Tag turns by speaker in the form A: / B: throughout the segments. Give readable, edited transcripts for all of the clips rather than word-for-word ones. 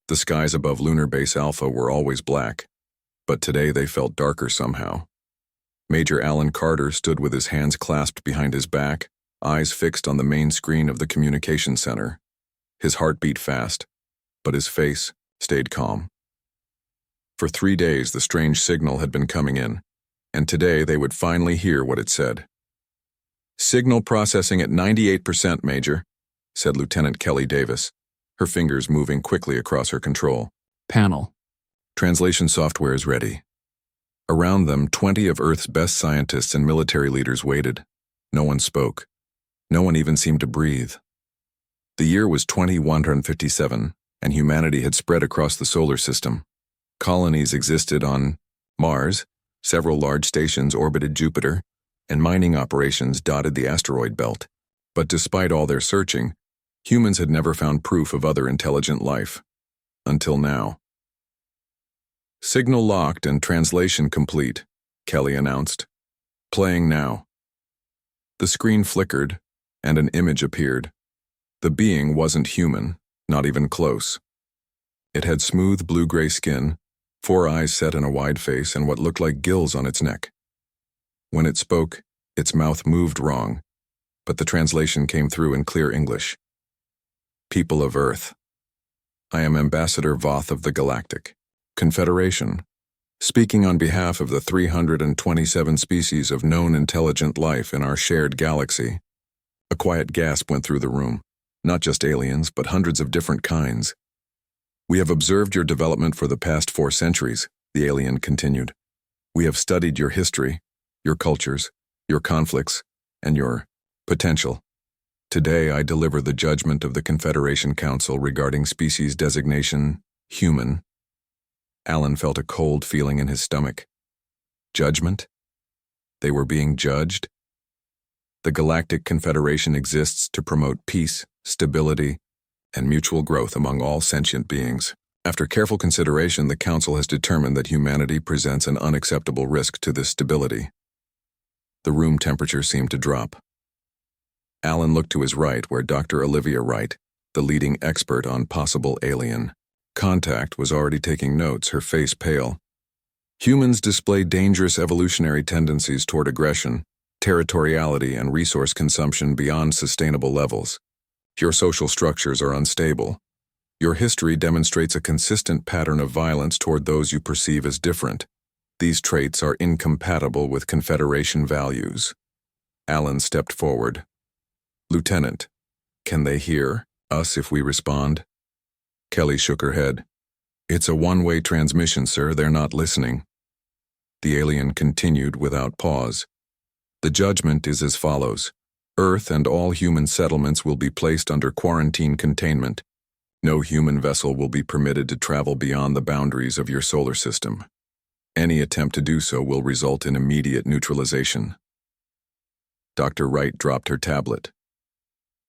A: The skies above Lunar Base Alpha were always black, but today they felt darker somehow. Major Alan Carter stood with his hands clasped behind his back, eyes fixed on the main screen of the communication center. His heart beat fast, but his face stayed calm. For 3 days the strange signal had been coming in, and today they would finally hear what it said. "Signal processing at 98%, Major," said Lieutenant Kelly Davis, her fingers moving quickly across her control
B: panel.
A: "Translation software is ready." Around them, 20 of Earth's best scientists and military leaders waited. No one spoke. No one even seemed to breathe. The year was 2157, and humanity had spread across the solar system. Colonies existed on Mars, several large stations orbited Jupiter, and mining operations dotted the asteroid belt. But despite all their searching, humans had never found proof of other intelligent life. Until now. "Signal locked and translation complete," Kelly announced. "Playing now." The screen flickered, and an image appeared. The being wasn't human, not even close. It had smooth blue-gray skin, 4 eyes set in a wide face, and what looked like gills on its neck. When it spoke, its mouth moved wrong, but the translation came through in clear English. "People of Earth, I am Ambassador Voth of the Galactic Confederation, speaking on behalf of the 327 species of known intelligent life in our shared galaxy." A quiet gasp went through the room. Not just aliens, but hundreds of different kinds. "We have observed your development for the past 4 centuries, the alien continued. "We have studied your history, your cultures, your conflicts, and your potential. Today I deliver the judgment of the Confederation Council regarding species designation, human." Alan felt a cold feeling in his stomach. Judgment? They were being judged? The Galactic Confederation exists to promote peace, stability, and mutual growth among all sentient beings. After careful consideration, the Council has determined that humanity presents an unacceptable risk to this stability. The room temperature seemed to drop. Alan looked to his right, where Dr. Olivia Wright, the leading expert on possible alien contact, was already taking notes, her face pale. "Humans display dangerous evolutionary tendencies toward aggression, territoriality, and resource consumption beyond sustainable levels. Your social structures are unstable. Your history demonstrates a consistent pattern of violence toward those you perceive as different. These traits are incompatible with Confederation values." Alan stepped forward. "Lieutenant, can they hear us if we respond?" Kelly shook her head. "It's a one-way transmission, sir. They're not listening." The alien continued without pause. "The judgment is as follows. Earth and all human settlements will be placed under quarantine containment. No human vessel will be permitted to travel beyond the boundaries of your solar system. Any attempt to do so will result in immediate neutralization." Dr. Wright dropped her tablet.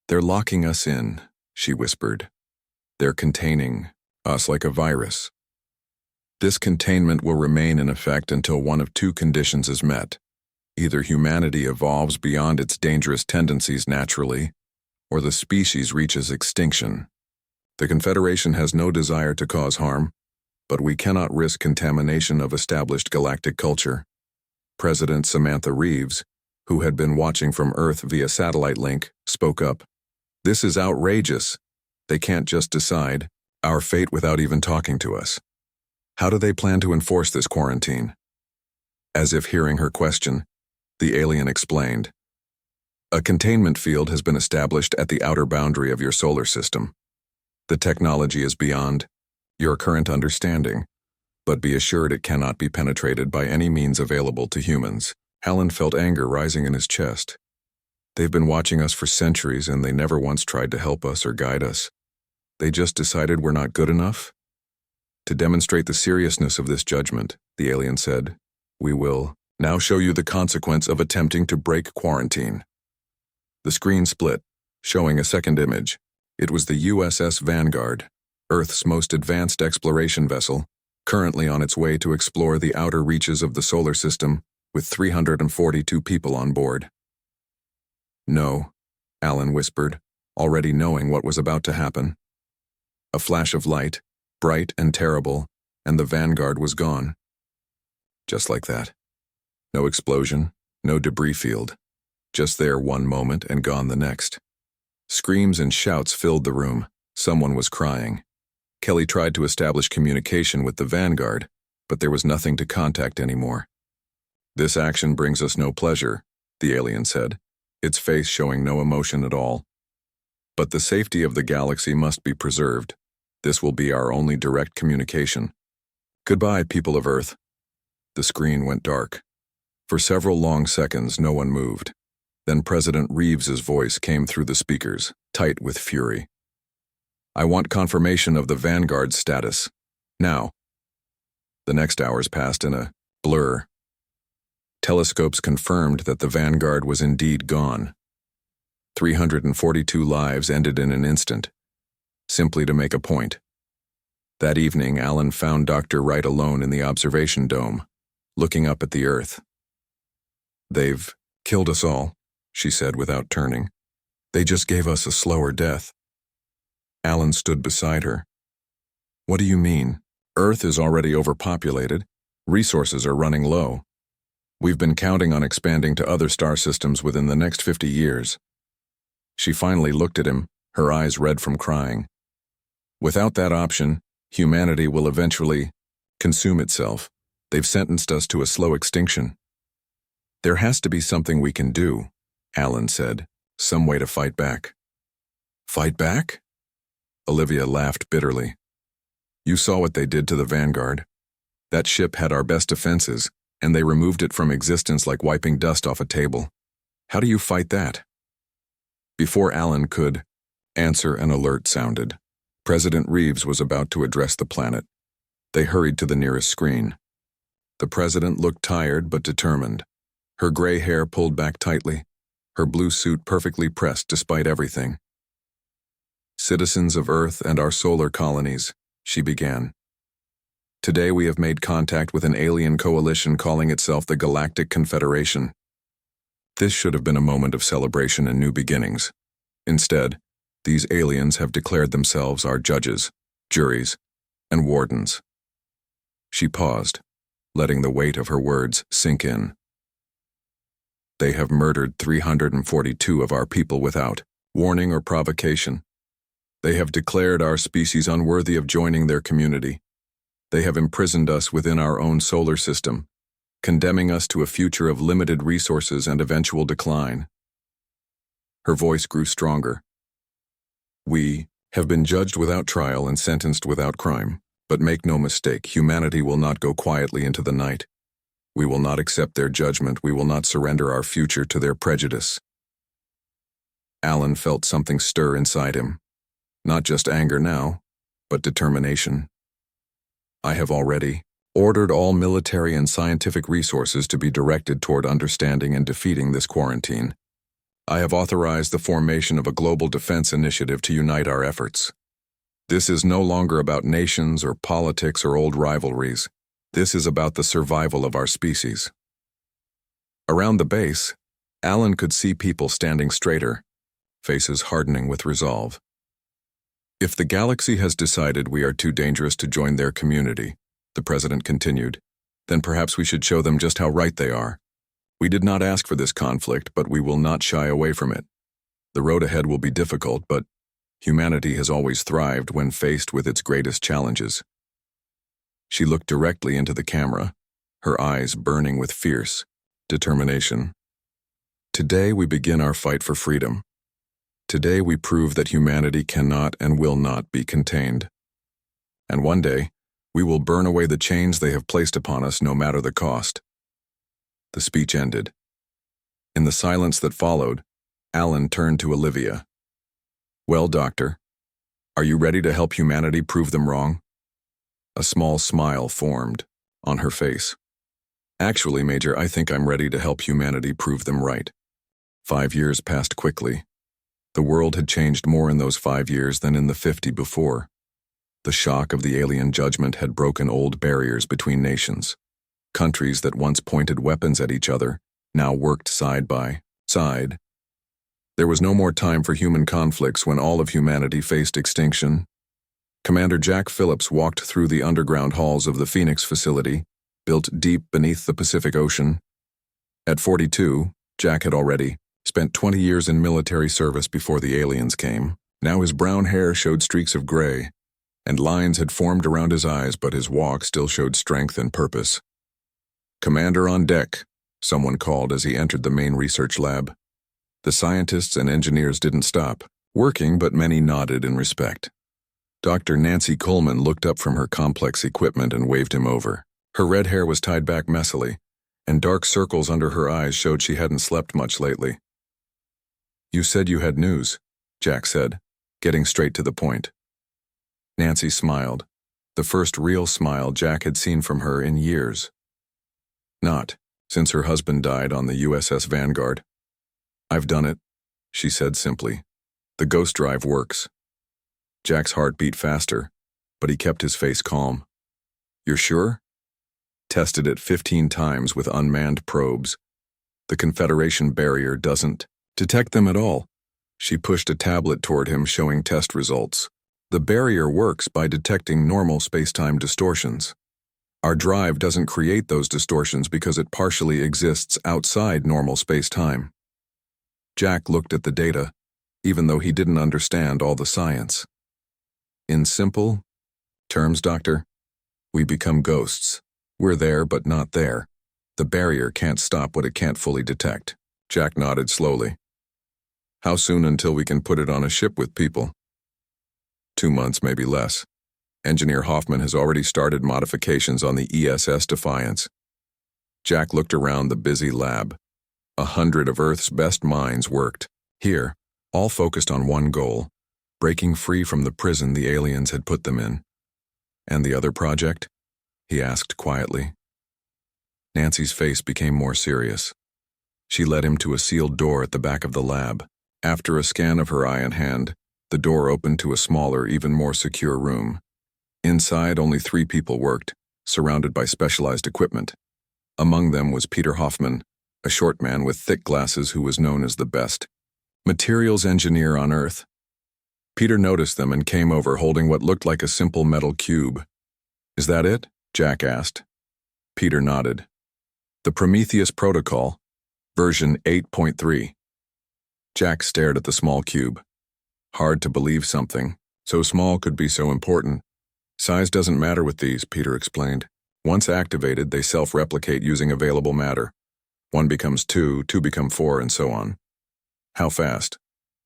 A: "They're locking us in," she whispered. "They're containing us like a virus. This containment will remain in effect until one of 2 conditions is met. Either humanity evolves beyond its dangerous tendencies naturally, or the species reaches extinction. The Confederation has no desire to cause harm, but we cannot risk contamination of established galactic culture." President Samantha Reeves, who had been watching from Earth via satellite link, spoke up. "This is outrageous. They can't just decide our fate without even talking to us. How do they plan to enforce this quarantine?" As if hearing her question, the alien explained. "A containment field has been established at the outer boundary of your solar system. The technology is beyond your current understanding, but be assured it cannot be penetrated by any means available to humans." Alan felt anger rising in his chest. "They've been watching us for centuries, and they never once tried to help us or guide us. They just decided we're not good enough?" "To demonstrate the seriousness of this judgment," the alien said, "we will now show you the consequence of attempting to break quarantine." The screen split, showing a second image. It was the USS Vanguard, Earth's most advanced exploration vessel, currently on its way to explore the outer reaches of the solar system, with 342 people on board. "No," Alan whispered, already knowing what was about to happen. A flash of light, bright and terrible, and the vanguard was gone. Just like that. No explosion, no debris field. Just there one moment and gone the next. Screams and shouts filled the room. Someone was crying. Kelly tried to establish communication with the vanguard, but there was nothing to contact anymore. "This action brings us no pleasure," the alien said, its face showing no emotion at all. "But the safety of the galaxy must be preserved. This will be our only direct communication. Goodbye, people of Earth." The screen went dark. For several long seconds, no one moved. Then President Reeves's voice came through the speakers, tight with fury. "I want confirmation of the Vanguard's status. Now." The next hours passed in a blur. Telescopes confirmed that the Vanguard was indeed gone. 342 lives ended in an instant, simply to make a point. That evening, Alan found Dr. Wright alone in the observation dome, looking up at the Earth. "They've killed us all," she said without turning. "They just gave us a slower death." Alan stood beside her. "What do you mean? Earth is already overpopulated. Resources are running low. We've been counting on expanding to other star systems within the next 50 years. She finally looked at him, her eyes red from crying. "Without that option, humanity will eventually consume itself. They've sentenced us to a slow extinction." "There has to be something we can do," Alan said, "some way to fight back." "Fight back?" Olivia laughed bitterly. "You saw what they did to the Vanguard. That ship had our best defenses, and they removed it from existence like wiping dust off a table. How do you fight that?" Before Alan could answer, an alert sounded. President Reeves was about to address the planet. They hurried to the nearest screen. The president looked tired but determined. Her gray hair pulled back tightly, her blue suit perfectly pressed despite everything. "Citizens of Earth and our solar colonies," she began. "Today we have made contact with an alien coalition calling itself the Galactic Confederation." This should have been a moment of celebration and new beginnings. Instead, these aliens have declared themselves our judges, juries, and wardens. She paused, letting the weight of her words sink in. "They have murdered 342 of our people without warning or provocation. They have declared our species unworthy of joining their community. They have imprisoned us within our own solar system, condemning us to a future of limited resources and eventual decline." Her voice grew stronger. "We have been judged without trial and sentenced without crime, but make no mistake, humanity will not go quietly into the night. We will not accept their judgment, we will not surrender our future to their prejudice." Alan felt something stir inside him. Not just anger now, but determination. "I have already ordered all military and scientific resources to be directed toward understanding and defeating this quarantine. I have authorized the formation of a global defense initiative to unite our efforts. This is no longer about nations or politics or old rivalries. This is about the survival of our species." Around the base, Alan could see people standing straighter, faces hardening with resolve. "If the galaxy has decided we are too dangerous to join their community," the president continued, "then perhaps we should show them just how right they are. We did not ask for this conflict, but we will not shy away from it. The road ahead will be difficult, but humanity has always thrived when faced with its greatest challenges." She looked directly into the camera, her eyes burning with fierce determination. "Today we begin our fight for freedom. Today we prove that humanity cannot and will not be contained. And one day, we will burn away the chains they have placed upon us no matter the cost." The speech ended. In the silence that followed, Alan turned to Olivia. "Well, Doctor, are you ready to help humanity prove them wrong?" A small smile formed on her face. "Actually, Major, I think I'm ready to help humanity prove them right." 5 years passed quickly. The world had changed more in those 5 years than in the 50 before. The shock of the alien judgment had broken old barriers between nations. Countries that once pointed weapons at each other now worked side by side. There was no more time for human conflicts when all of humanity faced extinction. Commander Jack Phillips walked through the underground halls of the Phoenix facility, built deep beneath the Pacific Ocean. At 42, Jack had already spent 20 years in military service before the aliens came. Now his brown hair showed streaks of gray, and lines had formed around his eyes, but his walk still showed strength and purpose. "Commander on deck," someone called as he entered the main research lab. The scientists and engineers didn't stop working, but many nodded in respect. Dr. Nancy Coleman looked up from her complex equipment and waved him over. Her red hair was tied back messily, and dark circles under her eyes showed she hadn't slept much lately. "You said you had news," Jack said, getting straight to the point. Nancy smiled, the first real smile Jack had seen from her in years. "Not since her husband died on the USS Vanguard. I've done it," she said simply. "The ghost drive works." Jack's heart beat faster, but he kept his face calm. "You're sure?" "Tested it 15 times with unmanned probes. The Confederation barrier doesn't detect them at all." She pushed a tablet toward him showing test results. "The barrier works by detecting normal space-time distortions. Our drive doesn't create those distortions because it partially exists outside normal space-time." Jack looked at the data, even though he didn't understand all the science. "In simple terms, Doctor, we become ghosts. We're there but not there. The barrier can't stop what it can't fully detect." Jack nodded slowly. "How soon until we can put it on a ship with people?" 2 months, maybe less. Engineer Hoffman has already started modifications on the ESS Defiance." Jack looked around the busy lab. 100 of Earth's best minds worked here, all focused on one goal: breaking free from the prison the aliens had put them in. "And the other project?" he asked quietly. Nancy's face became more serious. She led him to a sealed door at the back of the lab. After a scan of her eye and hand, the door opened to a smaller, even more secure room. Inside, only 3 people worked, surrounded by specialized equipment. Among them was Peter Hoffman, a short man with thick glasses who was known as the best materials engineer on Earth. Peter noticed them and came over holding what looked like a simple metal cube. "Is that it?" Jack asked. Peter nodded. "The Prometheus Protocol, version 8.3. Jack stared at the small cube. Hard to believe something so small could be so important. "Size doesn't matter with these," Peter explained. "Once activated, they self-replicate using available matter. 1 becomes 2, 2 become 4, and so on." "How fast?"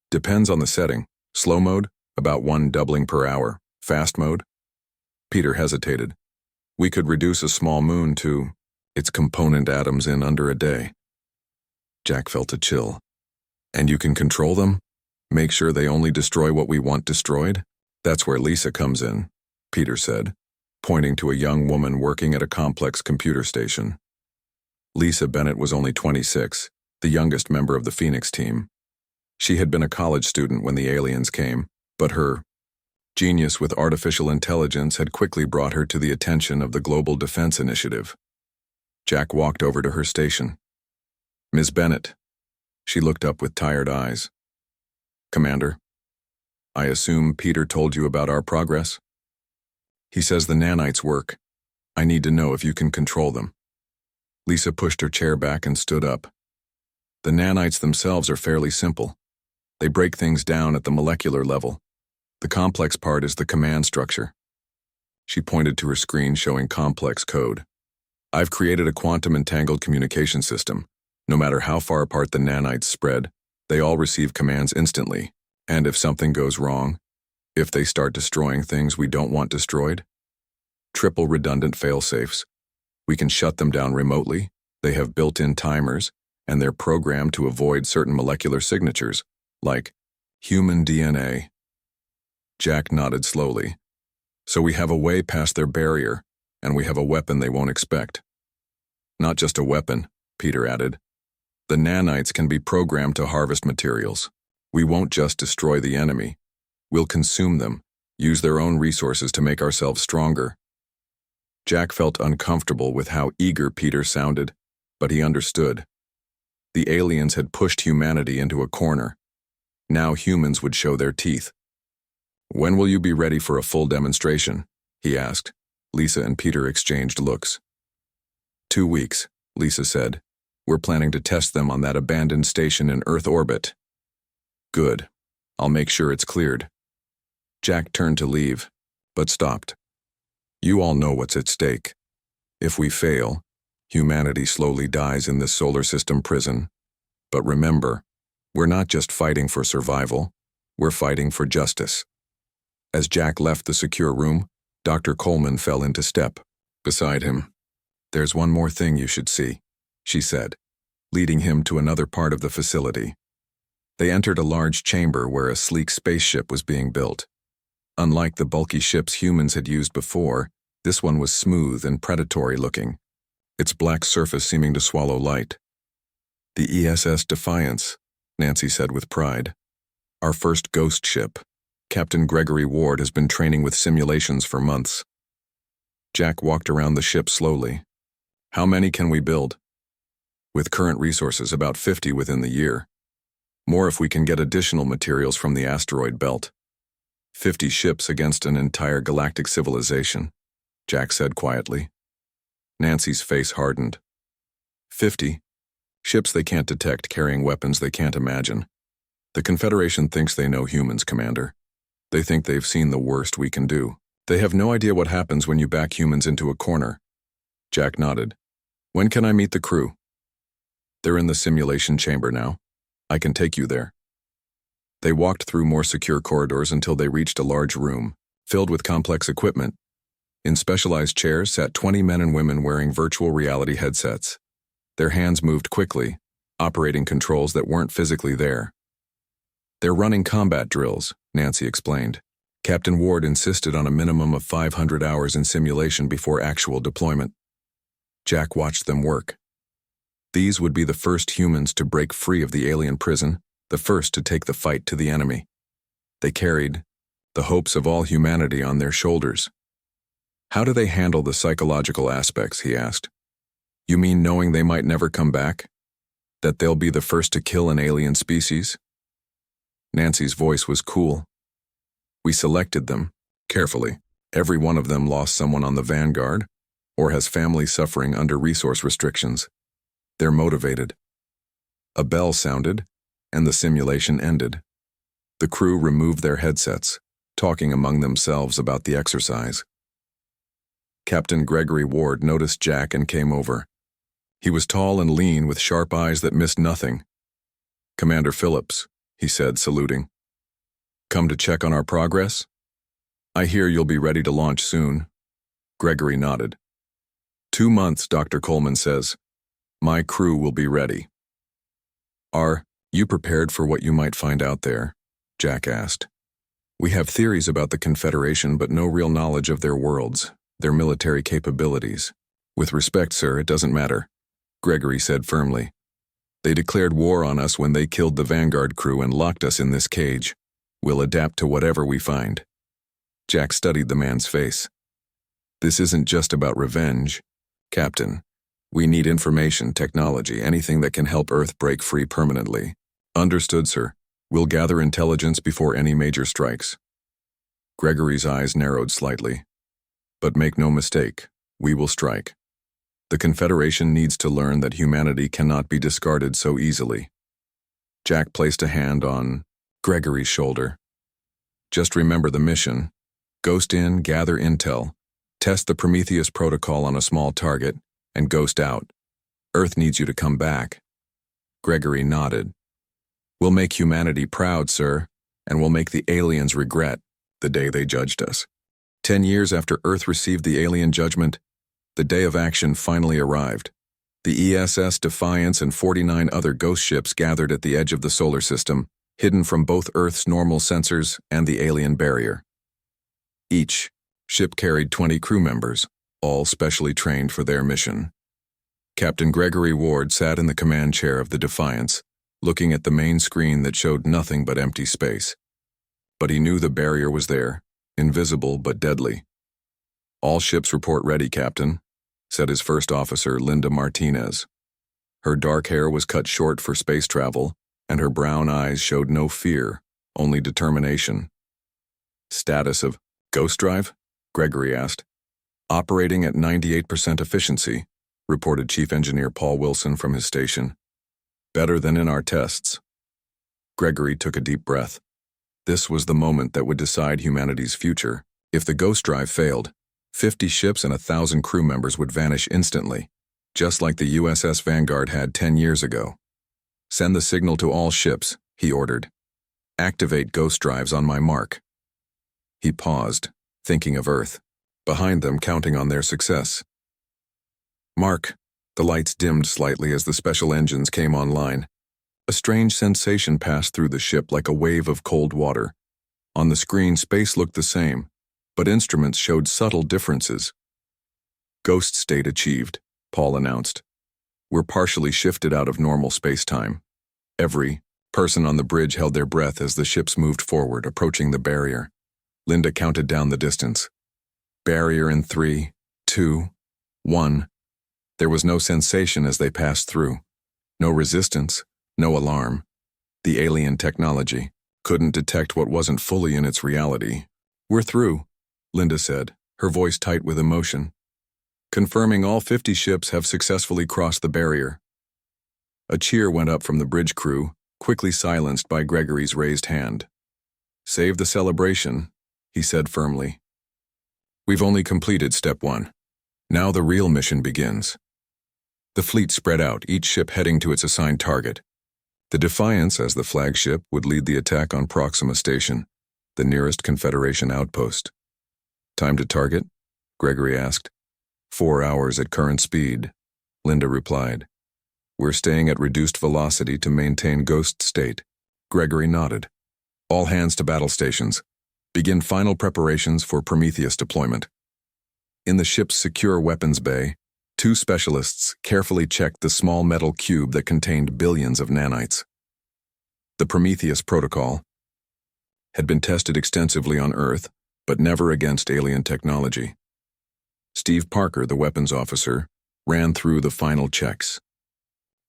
A: "Depends on the setting. Slow mode, about 1 doubling per hour. Fast mode?" Peter hesitated. "We could reduce a small moon to its component atoms in under a day." Jack felt a chill. "And you can control them? Make sure they only destroy what we want destroyed?" "That's where Lisa comes in," Peter said, pointing to a young woman working at a complex computer station. Lisa Bennett was only 26, the youngest member of the Phoenix team. She had been a college student when the aliens came, but her genius with artificial intelligence had quickly brought her to the attention of the Global Defense Initiative. Jack walked over to her station. "Ms. Bennett." She looked up with tired eyes. "Commander, I assume Peter told you about our progress?" "He says the nanites work. I need to know if you can control them." Lisa pushed her chair back and stood up. "The nanites themselves are fairly simple. They break things down at the molecular level. The complex part is the command structure." She pointed to her screen showing complex code. "I've created a quantum entangled communication system. No matter how far apart the nanites spread, they all receive commands instantly. And if something goes wrong, if they start destroying things we don't want destroyed, triple redundant failsafes. We can shut them down remotely. They have built-in timers, and they're programmed to avoid certain molecular signatures, like human DNA." Jack nodded slowly. "So we have a way past their barrier, and we have a weapon they won't expect." "Not just a weapon," Peter added. "The nanites can be programmed to harvest materials. We won't just destroy the enemy. We'll consume them, use their own resources to make ourselves stronger." Jack felt uncomfortable with how eager Peter sounded, but he understood. The aliens had pushed humanity into a corner. Now humans would show their teeth. When will you be ready for a full demonstration? He asked. Lisa and Peter exchanged looks. 2 weeks, Lisa said. We're planning to test them on that abandoned station in Earth orbit. Good. I'll make sure it's cleared. Jack turned to leave, but stopped. You all know what's at stake. If we fail, humanity slowly dies in this solar system prison. But remember, we're not just fighting for survival, we're fighting for justice. As Jack left the secure room, Dr. Coleman fell into step beside him. There's one more thing you should see, she said, leading him to another part of the facility. They entered a large chamber where a sleek spaceship was being built. Unlike the bulky ships humans had used before, this one was smooth and predatory-looking, its black surface seeming to swallow light. The ESS Defiance, Nancy said with pride. Our first ghost ship. Captain Gregory Ward has been training with simulations for months. Jack walked around the ship slowly. How many can we build? With current resources, about 50 within the year. More if we can get additional materials from the asteroid belt. 50 ships against an entire galactic civilization, Jack said quietly. Nancy's face hardened. 50? Ships they can't detect carrying weapons they can't imagine. The Confederation thinks they know humans, Commander. They think they've seen the worst we can do. They have no idea what happens when you back humans into a corner. Jack nodded. When can I meet the crew? They're in the simulation chamber now. I can take you there. They walked through more secure corridors until they reached a large room, filled with complex equipment. In specialized chairs sat 20 men and women wearing virtual reality headsets. Their hands moved quickly, operating controls that weren't physically there. They're running combat drills, Nancy explained. Captain Ward insisted on a minimum of 500 hours in simulation before actual deployment. Jack watched them work. These would be the first humans to break free of the alien prison, the first to take the fight to the enemy. They carried the hopes of all humanity on their shoulders. How do they handle the psychological aspects, he asked. You mean knowing they might never come back? That they'll be the first to kill an alien species? Nancy's voice was cool. We selected them, carefully. Every one of them lost someone on the Vanguard, or has family suffering under resource restrictions. They're motivated. A bell sounded, and the simulation ended. The crew removed their headsets, talking among themselves about the exercise. Captain Gregory Ward noticed Jack and came over. He was tall and lean with sharp eyes that missed nothing. Commander Phillips, he said, saluting. Come to check on our progress? I hear you'll be ready to launch soon. Gregory nodded. 2 months, Dr. Coleman says. My crew will be ready. Are you prepared for what you might find out there? Jack asked. We have theories about the Confederation, but no real knowledge of their worlds, their military capabilities. With respect, sir, it doesn't matter, Gregory said firmly. They declared war on us when they killed the Vanguard crew and locked us in this cage. We'll adapt to whatever we find. Jack studied the man's face. This isn't just about revenge, Captain. We need information, technology, anything that can help Earth break free permanently. Understood, sir. We'll gather intelligence before any major strikes. Gregory's eyes narrowed slightly. But make no mistake, we will strike. The Confederation needs to learn that humanity cannot be discarded so easily. Jack placed a hand on Gregory's shoulder. Just remember the mission. Ghost in, gather intel, test the Prometheus protocol on a small target, and ghost out. Earth needs you to come back. Gregory nodded. We'll make humanity proud, sir, and we'll make the aliens regret the day they judged us. 10 years after Earth received the alien judgment, the day of action finally arrived. The ESS Defiance and 49 other ghost ships gathered at the edge of the solar system, hidden from both Earth's normal sensors and the alien barrier. Each ship carried 20 crew members, all specially trained for their mission. Captain Gregory Ward sat in the command chair of the Defiance, looking at the main screen that showed nothing but empty space. But he knew the barrier was there, invisible but deadly. All ships report ready, Captain, said his first officer, Linda Martinez. Her dark hair was cut short for space travel, and her brown eyes showed no fear, only determination. Status of Ghost Drive? Gregory asked. Operating at 98% efficiency, reported Chief Engineer Paul Wilson from his station. Better than in our tests. Gregory took a deep breath. This was the moment that would decide humanity's future. If the Ghost Drive failed, 50 ships and 1,000 crew members would vanish instantly, just like the USS Vanguard had 10 years ago. Send the signal to all ships, he ordered. Activate Ghost Drives on my mark. He paused, thinking of Earth, behind them counting on their success. Mark. The lights dimmed slightly as the special engines came online. A strange sensation passed through the ship like a wave of cold water. On the screen, space looked the same, but instruments showed subtle differences. Ghost state achieved, Paul announced. We're partially shifted out of normal space-time. Every person on the bridge held their breath as the ships moved forward, approaching the barrier. Linda counted down the distance. Barrier in 3, 2, 1. There was no sensation as they passed through. No resistance, no alarm. The alien technology couldn't detect what wasn't fully in its reality. We're through, Linda said, her voice tight with emotion. Confirming all 50 ships have successfully crossed the barrier. A cheer went up from the bridge crew, quickly silenced by Gregory's raised hand. Save the celebration, he said firmly. We've only completed step 1. Now the real mission begins. The fleet spread out, each ship heading to its assigned target. The Defiance, as the flagship, would lead the attack on Proxima Station, the nearest Confederation outpost. Time to target? Gregory asked. 4 hours at current speed, Linda replied. We're staying at reduced velocity to maintain ghost state. Gregory nodded. All hands to battle stations. Begin final preparations for Prometheus deployment. In the ship's secure weapons bay, 2 specialists carefully checked the small metal cube that contained billions of nanites. The Prometheus protocol had been tested extensively on Earth, but never against alien technology. Steve Parker, the weapons officer, ran through the final checks.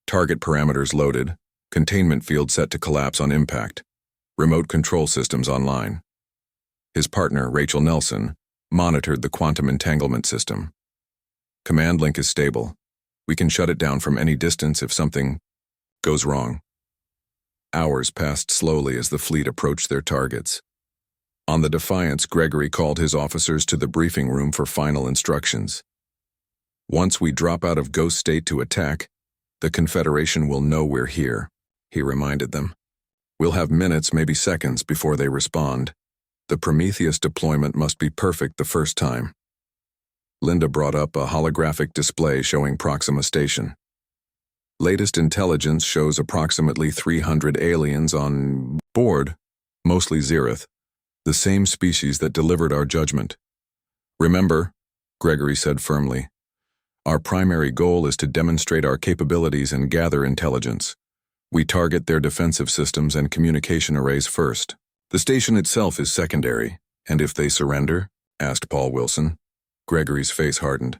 A: Target parameters loaded, containment field set to collapse on impact, remote control systems online. His partner, Rachel Nelson, monitored the quantum entanglement system. Command link is stable. We can shut it down from any distance if something goes wrong. Hours passed slowly as the fleet approached their targets. On the Defiance, Gregory called his officers to the briefing room for final instructions. Once we drop out of ghost state to attack, the Confederation will know we're here, he reminded them. We'll have minutes, maybe seconds, before they respond. The Prometheus deployment must be perfect the first time. Linda brought up a holographic display showing Proxima Station. Latest intelligence shows approximately 300 aliens on board, mostly Xerath, the same species that delivered our judgment. Remember, Gregory said firmly, our primary goal is to demonstrate our capabilities and gather intelligence. We target their defensive systems and communication arrays first. The station itself is secondary, and if they surrender, asked Paul Wilson. Gregory's face hardened.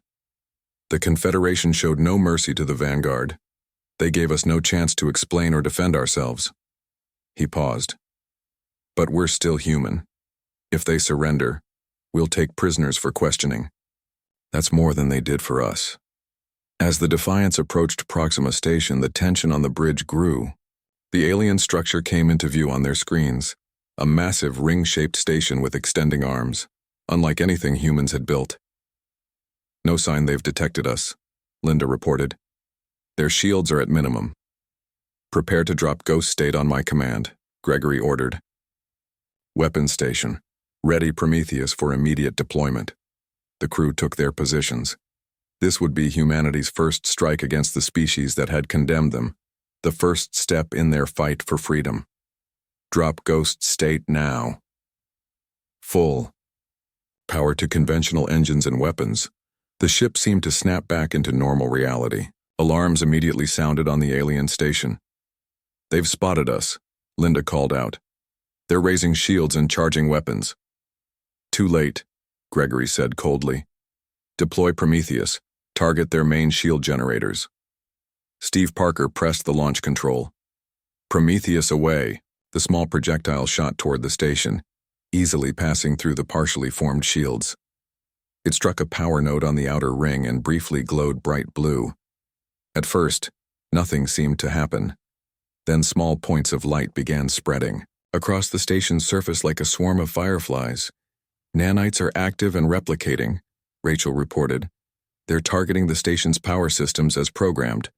A: The Confederation showed no mercy to the Vanguard. They gave us no chance to explain or defend ourselves. He paused. But we're still human. If they surrender, we'll take prisoners for questioning. That's more than they did for us. As the Defiance approached Proxima Station, the tension on the bridge grew. The alien structure came into view on their screens, a massive ring-shaped station with extending arms, unlike anything humans had built. No sign they've detected us, Linda reported. Their shields are at minimum. Prepare to drop ghost state on my command, Gregory ordered. Weapons station. Ready Prometheus for immediate deployment. The crew took their positions. This would be humanity's first strike against the species that had condemned them, the first step in their fight for freedom. Drop ghost state now. Full. Power to conventional engines and weapons. The ship seemed to snap back into normal reality. Alarms immediately sounded on the alien station. They've spotted us, Linda called out. They're raising shields and charging weapons. Too late, Gregory said coldly. Deploy Prometheus. Target their main shield generators. Steve Parker pressed the launch control. Prometheus away. The small projectile shot toward the station. easily passing through the partially formed shields. It struck a power node on the outer ring and briefly glowed bright blue. At first, nothing seemed to happen. Then small points of light began spreading across the station's surface like a swarm of fireflies. Nanites are active and replicating, Rachel reported. They're targeting the station's power systems as programmed.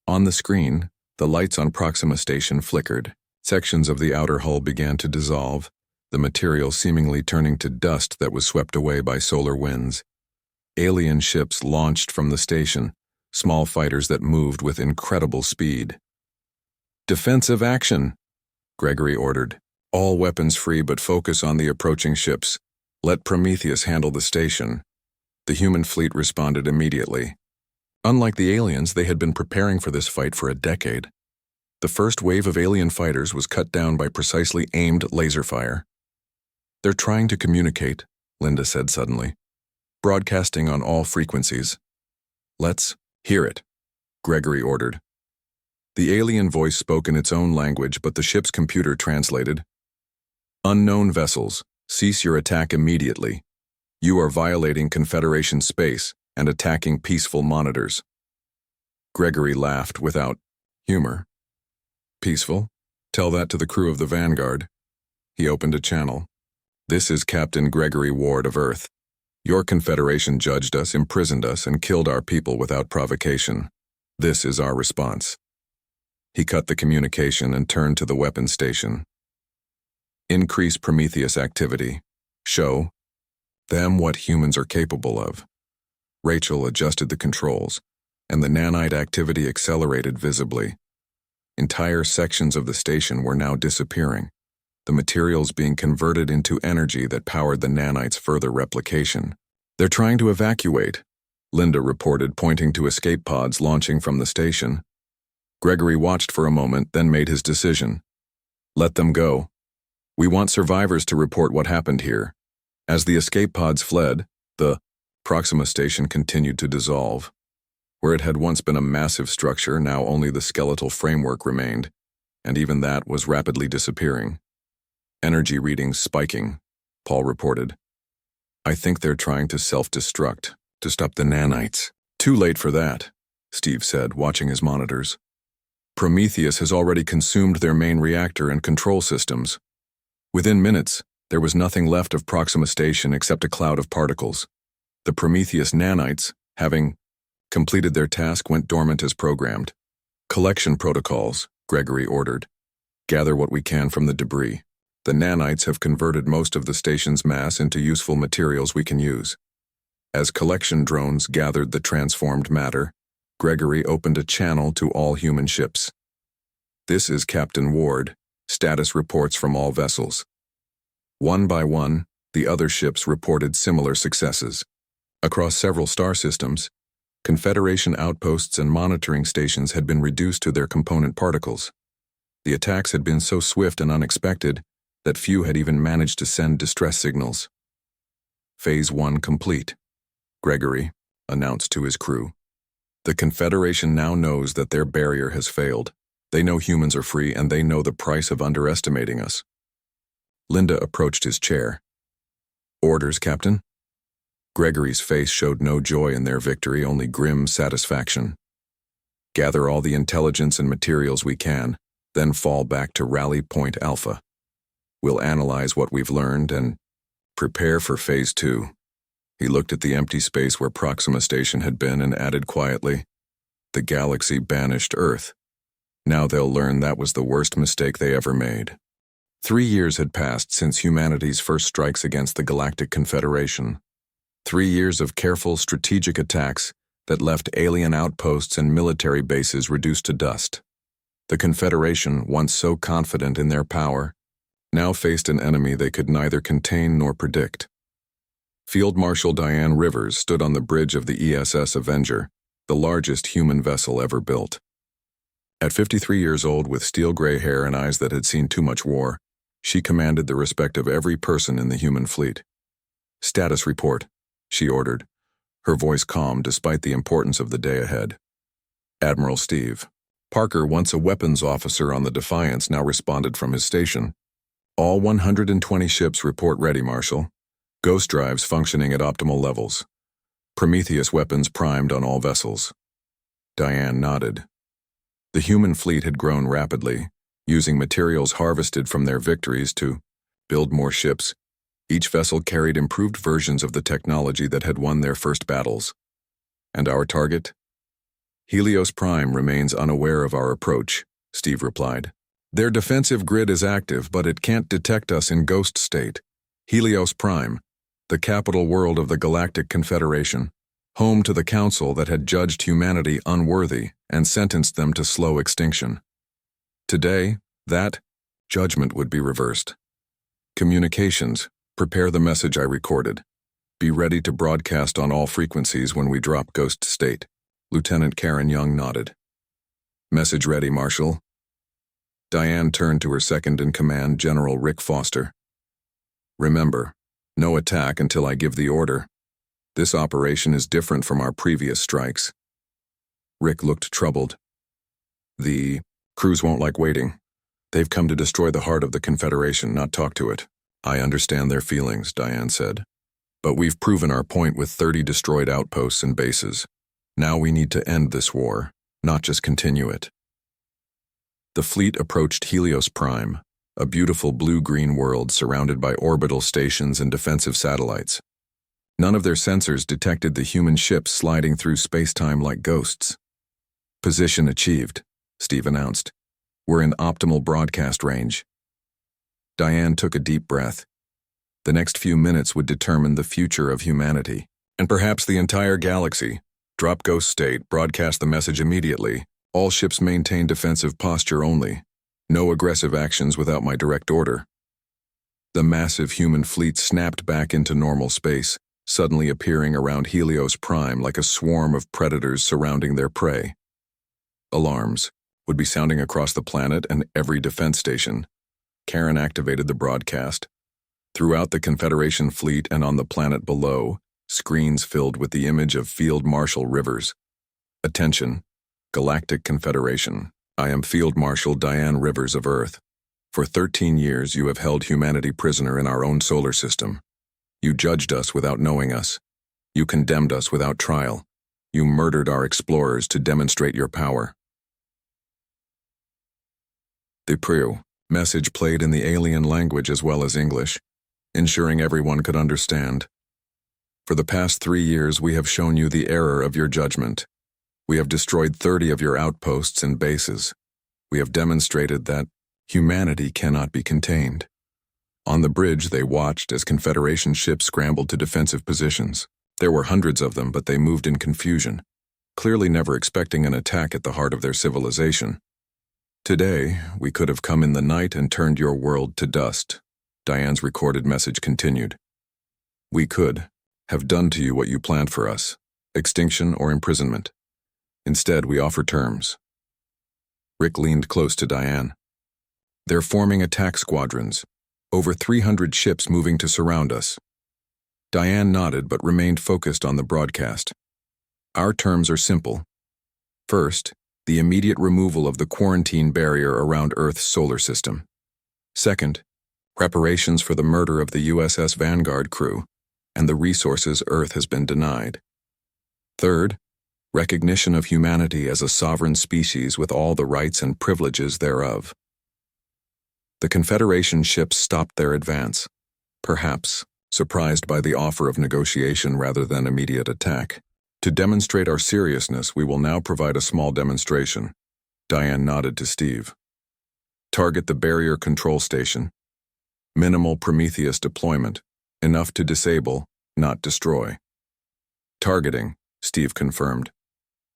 A: On the screen, the lights on Proxima Station flickered. Sections of the outer hull began to dissolve, the material seemingly turning to dust that was swept away by solar winds. Alien ships launched from the station, small fighters that moved with incredible speed. "Defensive action," Gregory ordered. "All weapons free, but focus on the approaching ships. Let Prometheus handle the station." The human fleet responded immediately. Unlike the aliens, they had been preparing for this fight for a decade. The first wave of alien fighters was cut down by precisely aimed laser fire. "They're trying to communicate," Linda said suddenly, "broadcasting on all frequencies." "Let's hear it," Gregory ordered. The alien voice spoke in its own language, but the ship's computer translated. "Unknown vessels, cease your attack immediately. You are violating Confederation space and attacking peaceful monitors." Gregory laughed without humor. "Peaceful? Tell that to the crew of the Vanguard." He opened a channel. "This is Captain Gregory Ward of Earth. Your Confederation judged us, imprisoned us, and killed our people without provocation. This is our response." He cut the communication and turned to the weapons station. "Increase Prometheus activity. Show them what humans are capable of." Rachel adjusted the controls, and the nanite activity accelerated visibly. Entire sections of the station were now disappearing, the materials being converted into energy that powered the nanites' further replication. "They're trying to evacuate," Linda reported, pointing to escape pods launching from the station. Gregory watched for a moment, then made his decision. "Let them go. We want survivors to report what happened here." As the escape pods fled, the Proxima Station continued to dissolve. Where it had once been a massive structure, now only the skeletal framework remained, and even that was rapidly disappearing. "Energy readings spiking," Paul reported. "I think they're trying to self-destruct, to stop the nanites." "Too late for that," Steve said, watching his monitors. "Prometheus has already consumed their main reactor and control systems." Within minutes, there was nothing left of Proxima Station except a cloud of particles. The Prometheus nanites, having completed their task, went dormant as programmed. "Collection protocols," Gregory ordered. "Gather what we can from the debris. The nanites have converted most of the station's mass into useful materials we can use." As collection drones gathered the transformed matter, Gregory opened a channel to all human ships. "This is Captain Ward. Status reports from all vessels." One by one, the other ships reported similar successes. Across several star systems, Confederation outposts and monitoring stations had been reduced to their component particles. The attacks had been so swift and unexpected that few had even managed to send distress signals. "Phase 1 complete," Gregory announced to his crew. "The Confederation now knows that their barrier has failed. They know humans are free, and they know the price of underestimating us." Linda approached his chair. "Orders, Captain?" Gregory's face showed no joy in their victory, only grim satisfaction. "Gather all the intelligence and materials we can, then fall back to Rally Point Alpha. We'll analyze what we've learned and prepare for Phase 2. He looked at the empty space where Proxima Station had been and added quietly, "The galaxy banished Earth. Now they'll learn that was the worst mistake they ever made." 3 years had passed since humanity's first strikes against the Galactic Confederation. 3 years of careful, strategic attacks that left alien outposts and military bases reduced to dust. The Confederation, once so confident in their power, now faced an enemy they could neither contain nor predict. Field Marshal Diane Rivers stood on the bridge of the ESS Avenger, the largest human vessel ever built. At 53 years old, with steel-gray hair and eyes that had seen too much war, she commanded the respect of every person in the human fleet. "Status report," she ordered, her voice calm despite the importance of the day ahead. Admiral Steve Parker, once a weapons officer on the Defiance, now responded from his station. All 120 ships report ready, Marshal. Ghost drives functioning at optimal levels. Prometheus weapons primed on all vessels. Diane nodded. The human fleet had grown rapidly, using materials harvested from their victories to build more ships. Each vessel carried improved versions of the technology that had won their first battles. And our target? Helios Prime remains unaware of our approach, Steve replied. Their defensive grid is active, but it can't detect us in ghost state. Helios Prime, the capital world of the Galactic Confederation, home to the council that had judged humanity unworthy and sentenced them to slow extinction. Today, that judgment would be reversed. Communications, prepare the message I recorded. Be ready to broadcast on all frequencies when we drop ghost state. Lieutenant Karen Young nodded. Message ready, Marshal. Diane turned to her second-in-command, General Rick Foster. Remember, no attack until I give the order. This operation is different from our previous strikes. Rick looked troubled. The crews won't like waiting. They've come to destroy the heart of the Confederation, not talk to it. I understand their feelings, Diane said. But we've proven our point with 30 destroyed outposts and bases. Now we need to end this war, not just continue it. The fleet approached Helios Prime, a beautiful blue-green world surrounded by orbital stations and defensive satellites. None of their sensors detected the human ships sliding through space-time like ghosts. Position achieved, Steve announced. We're in optimal broadcast range. Diane took a deep breath. The next few minutes would determine the future of humanity, and perhaps the entire galaxy. Drop ghost state, broadcast the message immediately. All ships maintain defensive posture only. No aggressive actions without my direct order. The massive human fleet snapped back into normal space, suddenly appearing around Helios Prime like a swarm of predators surrounding their prey. Alarms would be sounding across the planet and every defense station. Karen activated the broadcast. Throughout the Confederation fleet and on the planet below, screens filled with the image of Field Marshal Rivers. Attention, Galactic Confederation. I am Field Marshal Diane Rivers of Earth. For 13 years you have held humanity prisoner in our own solar system. You judged us without knowing us. You condemned us without trial. You murdered our explorers to demonstrate your power. The Priu message played in the alien language as well as English, ensuring everyone could understand. For the past 3 years we have shown you the error of your judgment. We have destroyed 30 of your outposts and bases. We have demonstrated that humanity cannot be contained. On the bridge they watched as Confederation ships scrambled to defensive positions. There were hundreds of them, but they moved in confusion, clearly never expecting an attack at the heart of their civilization. Today, we could have come in the night and turned your world to dust. Diane's recorded message continued. We could have done to you what you planned for us, extinction or imprisonment. Instead, we offer terms. Rick leaned close to Diane. They're forming attack squadrons, over 300 ships moving to surround us. Diane nodded but remained focused on the broadcast. Our terms are simple. First, the immediate removal of the quarantine barrier around Earth's solar system. Second, reparations for the murder of the USS Vanguard crew and the resources Earth has been denied. Third, recognition of humanity as a sovereign species with all the rights and privileges thereof. The Confederation ships stopped their advance, perhaps surprised by the offer of negotiation rather than immediate attack. To demonstrate our seriousness, we will now provide a small demonstration. Diane nodded to Steve. Target the barrier control station. Minimal Prometheus deployment, enough to disable, not destroy. Targeting, Steve confirmed.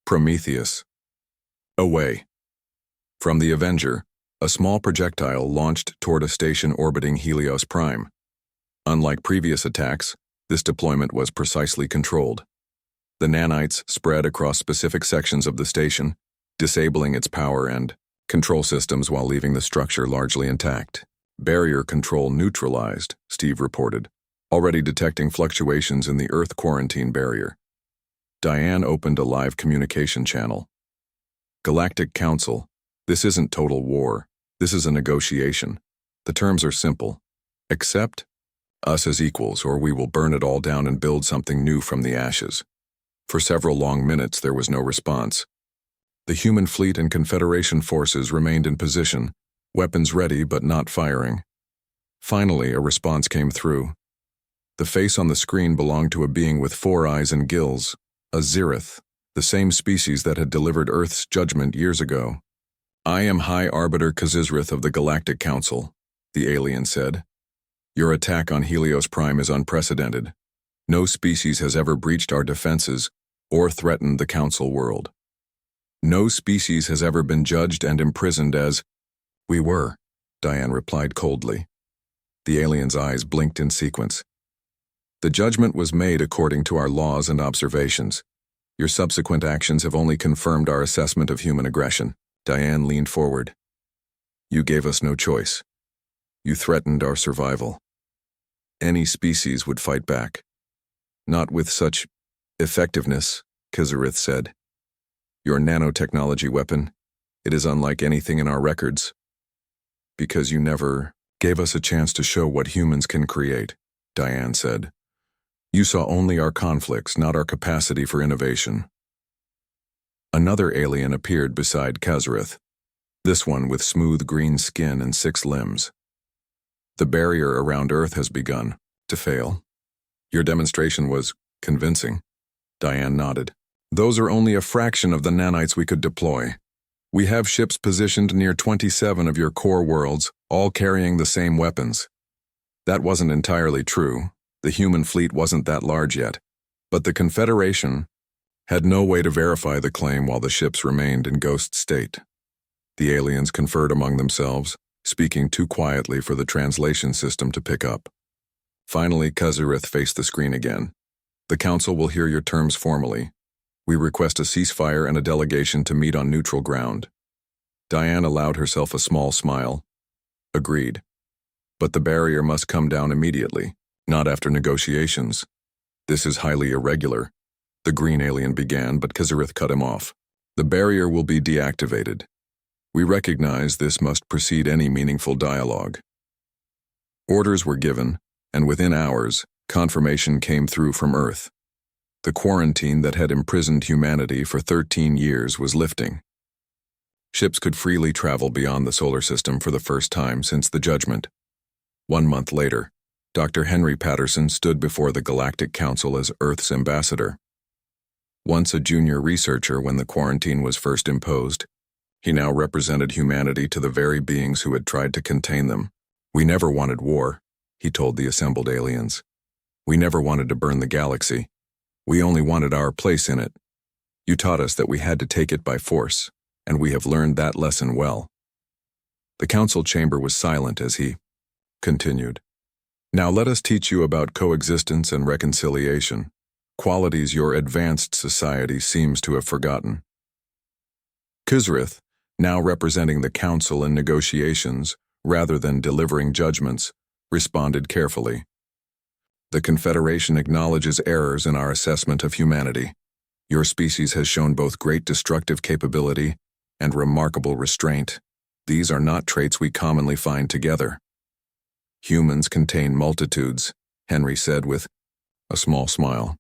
A: Prometheus. Away. From the Avenger, a small projectile launched toward a station orbiting Helios Prime. Unlike previous attacks, this deployment was precisely controlled. The nanites spread across specific sections of the station, disabling its power and control systems while leaving the structure largely intact. Barrier control neutralized, Steve reported, already detecting fluctuations in the Earth quarantine barrier. Diane opened a live communication channel. Galactic Council, this isn't total war. This is a negotiation. The terms are simple. Accept us as equals, or we will burn it all down and build something new from the ashes. For several long minutes there was no response. The human fleet and Confederation forces remained in position, weapons ready but not firing. Finally, a response came through. The face on the screen belonged to a being with 4 eyes and gills, a Zirith, the same species that had delivered Earth's judgment years ago. "I am High Arbiter Kazizrith of the Galactic Council," the alien said. "Your attack on Helios Prime is unprecedented. No species has ever breached our defenses or threatened the Council world. No species has ever been judged and imprisoned as we were," Diane replied coldly. The alien's eyes blinked in sequence. "The judgment was made according to our laws and observations. Your subsequent actions have only confirmed our assessment of human aggression." Diane leaned forward. "You gave us no choice. You threatened our survival. Any species would fight back. Not with such effectiveness," Kazarith said. "Your nanotechnology weapon, it is unlike anything in our records. Because you never gave us a chance to show what humans can create," Diane said. "You saw only our conflicts, not our capacity for innovation." Another alien appeared beside Kazarith, this one with smooth green skin and 6 limbs. "The barrier around Earth has begun to fail. Your demonstration was convincing." Diane nodded. "Those are only a fraction of the nanites we could deploy. We have ships positioned near 27 of your core worlds, all carrying the same weapons." That wasn't entirely true. The human fleet wasn't that large yet, but the Confederation had no way to verify the claim while the ships remained in ghost state. The aliens conferred among themselves, speaking too quietly for the translation system to pick up. Finally, Kazarith faced the screen again. "The Council will hear your terms formally. We request a ceasefire and a delegation to meet on neutral ground." Diane allowed herself a small smile. "Agreed. But the barrier must come down immediately, not after negotiations. This is highly irregular," the green alien began, but Kazarith cut him off. "The barrier will be deactivated. We recognize this must precede any meaningful dialogue." Orders were given, and within hours, confirmation came through from Earth. The quarantine that had imprisoned humanity for 13 years was lifting. Ships could freely travel beyond the solar system for the first time since the judgment. 1 month later, Dr. Henry Patterson stood before the Galactic Council as Earth's ambassador. Once a junior researcher when the quarantine was first imposed, he now represented humanity to the very beings who had tried to contain them. "We never wanted war," he told the assembled aliens. "We never wanted to burn the galaxy. We only wanted our place in it. You taught us that we had to take it by force, and we have learned that lesson well." The council chamber was silent as he continued. "Now let us teach you about coexistence and reconciliation, qualities your advanced society seems to have forgotten." Kuzrith, now representing the council in negotiations rather than delivering judgments, responded carefully. "The Confederation acknowledges errors in our assessment of humanity. Your species has shown both great destructive capability and remarkable restraint. These are not traits we commonly find together." "Humans contain multitudes," Henry said with a small smile.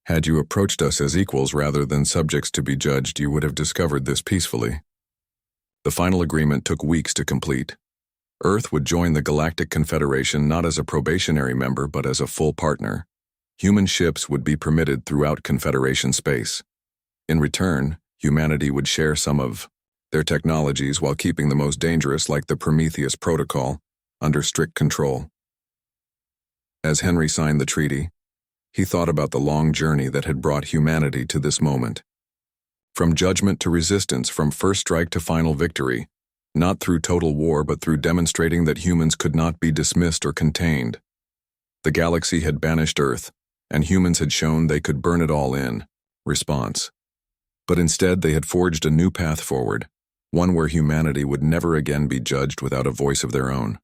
A: "Had you approached us as equals rather than subjects to be judged, you would have discovered this peacefully." The final agreement took weeks to complete. Earth would join the Galactic Confederation not as a probationary member but as a full partner. Human ships would be permitted throughout Confederation space. In return, humanity would share some of their technologies while keeping the most dangerous, like the Prometheus Protocol, under strict control. As Henry signed the treaty, he thought about the long journey that had brought humanity to this moment. From judgment to resistance, from first strike to final victory, not through total war but through demonstrating that humans could not be dismissed or contained. The galaxy had banished Earth, and humans had shown they could burn it all in response. But instead they had forged a new path forward, one where humanity would never again be judged without a voice of their own.